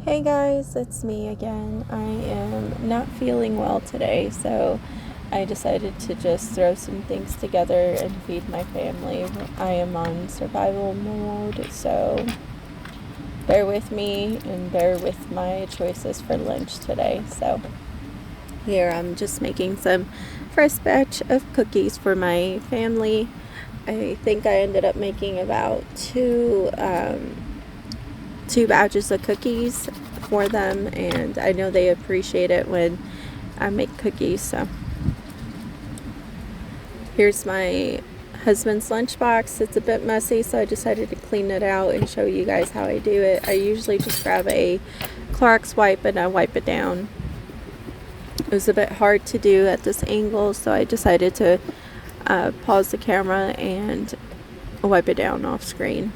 Hey guys, it's me again. I am not feeling well today, so I decided to just throw some things together and feed my family. I am on survival mode, so bear with me and bear with my choices for lunch today. So here I'm just making some fresh batch of cookies for my family. I think I ended up making about two batches of cookies for them, and I know they appreciate it when I make cookies. So here's my husband's lunchbox. It's a bit messy, so I decided to clean it out and show you guys how I do it. I usually just grab a Clorox wipe and I wipe it down. It was a bit hard to do at this angle, so I decided to pause the camera and wipe it down off screen.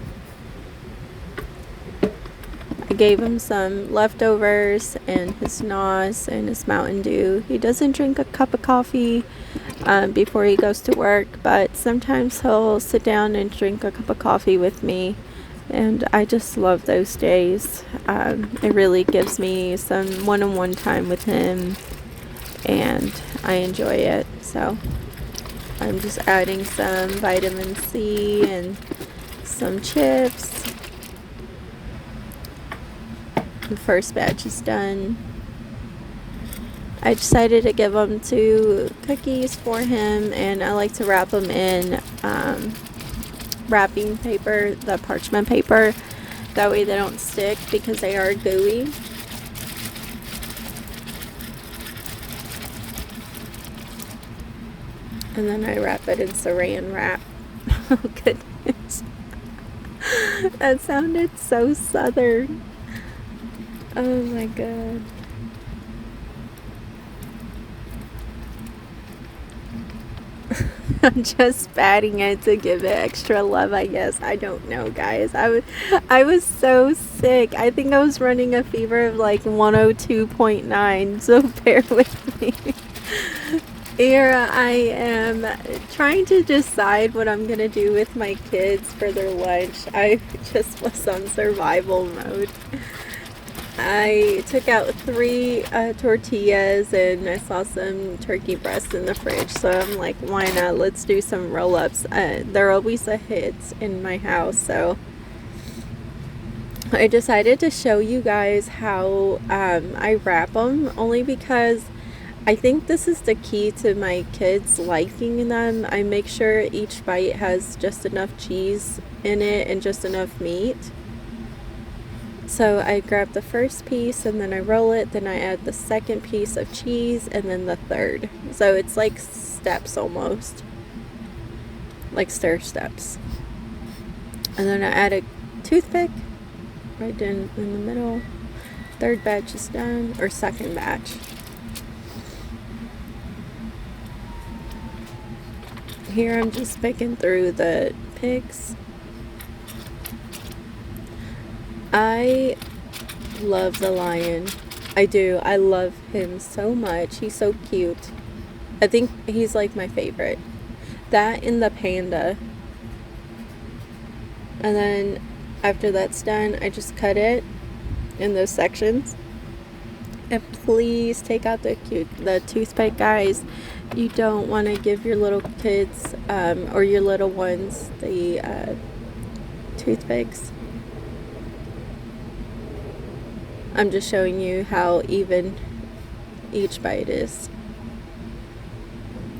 I gave him some leftovers and his NOS and his Mountain Dew. He doesn't drink a cup of coffee before he goes to work, but sometimes he'll sit down and drink a cup of coffee with me, and I just love those days. It really gives me some one-on-one time with him, and I enjoy it. So I'm just adding some vitamin C and some chips. The first batch is done. I decided to give them 2 cookies for him, and I like to wrap them in wrapping paper, the parchment paper. That way they don't stick because they are gooey. And then I wrap it in saran wrap. Oh goodness. That sounded so southern. Oh my god. I'm just patting it to give it extra love, I guess. I don't know, guys. I was so sick. I think I was running a fever of like 102.9, so bear with me. Here I am trying to decide what I'm gonna do with my kids for their lunch. I just was on survival mode. I took out 3 tortillas, and I saw some turkey breasts in the fridge, so I'm like, why not? Let's do some roll-ups. They're always a hit in my house, so I decided to show you guys how I wrap them, only because I think this is the key to my kids liking them. I make sure each bite has just enough cheese in it and just enough meat. So I grab the first piece and then I roll it, then I add the second piece of cheese and then the third. So it's like steps almost, like stir steps. And then I add a toothpick right in the middle. Third batch is done, or second batch. Here I'm just picking through the picks. I love the lion. I do. I love him so much. He's so cute. I think he's like my favorite. That and the panda. And then after that's done, I just cut it in those sections. And please take out the toothpick, guys. You don't want to give your little kids or your little ones the toothpicks. I'm just showing you how even each bite is.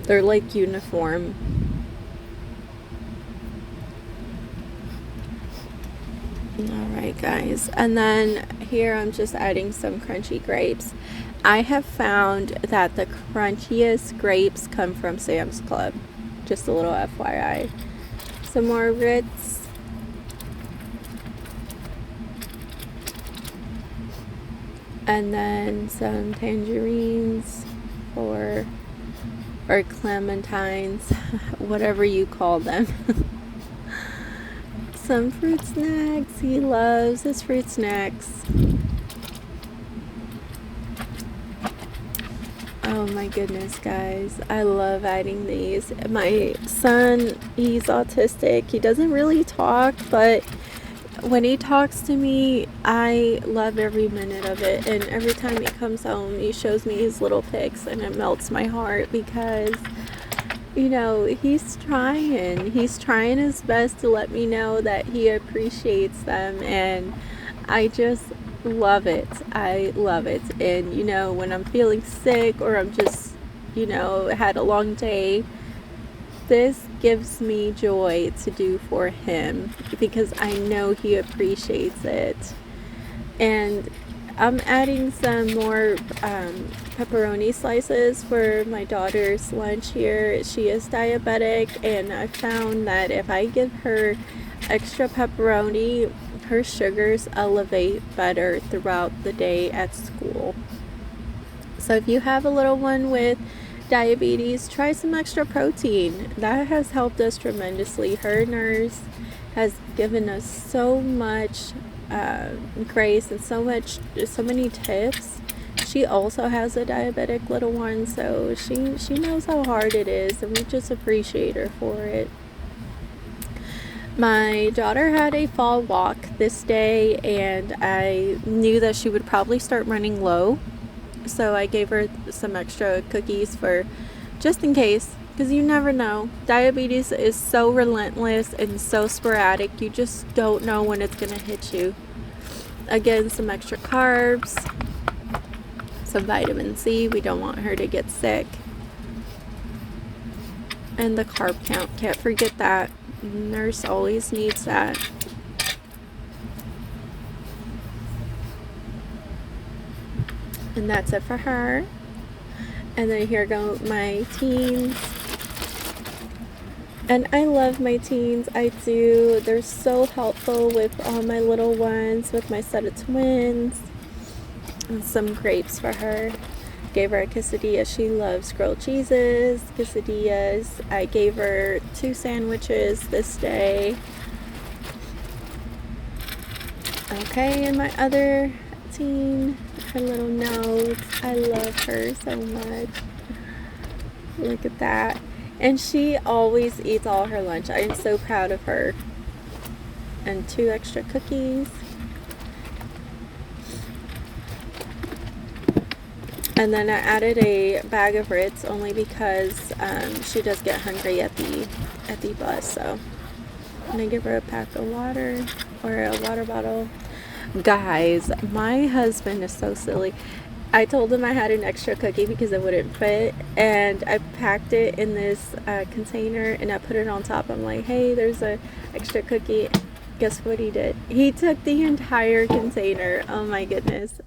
They're like uniform. Alright guys, and then here I'm just adding some crunchy grapes. I have found that the crunchiest grapes come from Sam's Club. Just a little FYI. Some more Ritz. And then some tangerines or clementines, whatever you call them. Some fruit snacks. He loves his fruit snacks. Oh my goodness, guys. I love adding these. My son, he's autistic. He doesn't really talk, but when he talks to me, I love every minute of it. And every time he comes home, he shows me his little pics, and it melts my heart because, you know, he's trying. He's trying his best to let me know that he appreciates them. And I just love it. I love it. And, you know, when I'm feeling sick or I'm just, you know, had a long day, this gives me joy to do for him because I know he appreciates it. And I'm adding some more pepperoni slices for my daughter's lunch here. She is diabetic, and I found that if I give her extra pepperoni, her sugars elevate better throughout the day at school. So if you have a little one with diabetes, try some extra protein. That has helped us tremendously. Her nurse has given us so much grace and so many tips. She also has a diabetic little one, so she knows how hard it is, and we just appreciate her for it. My daughter had a fall walk this day, and I knew that she would probably start running low, so I gave her some extra cookies for just in case, because you never know. Diabetes is so relentless and so sporadic, you just don't know when it's going to hit you. Again, some extra carbs, some vitamin C. We don't want her to get sick. And the carb count, can't forget that. Nurse always needs that. And that's it for her. And then here go my teens. And I love my teens, I do. They're so helpful with all my little ones, with my set of twins. And some grapes for her. Gave her a quesadilla. She loves grilled cheeses, quesadillas. I gave her 2 sandwiches this day. Okay, and my other teen, her little nose. I love her so much. Look at that. And she always eats all her lunch. I am so proud of her. And 2 extra cookies. And then I added a bag of Ritz only because she does get hungry at the bus. So I'm gonna give her a pack of water or a water bottle. Guys, my husband is so silly. I told him I had an extra cookie because it wouldn't fit, and I packed it in this container and I put it on top. I'm like, hey, there's a extra cookie. Guess what he did? He took the entire container. Oh my goodness.